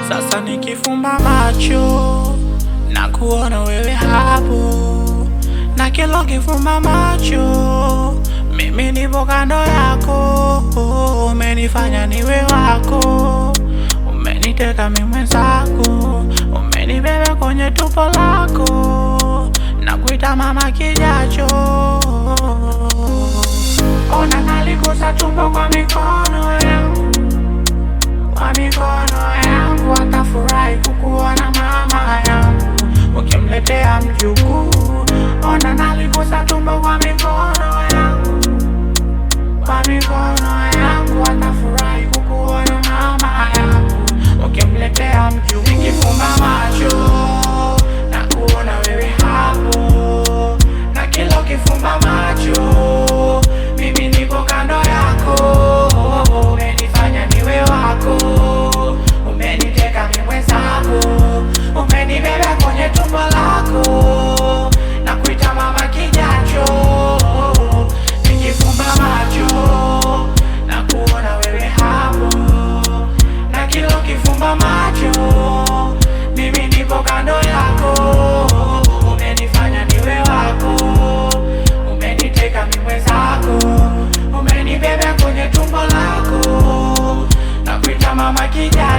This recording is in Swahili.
Sasa nikifumba macho na kuona wewe hapo, na kila ukifumba macho mimi nipo kando yako. Umenifanya niwe wako, umeniteka mimi mwenzako, umenibeba kwenye tumbo lako, nakuita mama kijacho. Ona naligusa tumbo kwa mikono yangu, kwa mikono yangu. Watafurahi kukuona mama yangu ukimletea mjukuu. Ona naligusa tumbo kwa mikono yangu, kwa mikono yangu. Watafurahi kukuona mama yangu ukimletea mjukuu. Nikifumba macho na kuona wewe hapo, na kila ukifumba macho mimi nipo kando yako. Umenifanya niwe wako, umeniteka mimi mwenzako, umenibeba kwenye tumbo lako, nakuita mama kijacho. Nikifumba macho na kuona wewe hapo, na kila ukifumba macho mimi nipo kando yako. Umenifanya niwe wako, umeniteka mimi mwenzako, umenibeba kwenye tumbo lako, nakuita mama kijacho.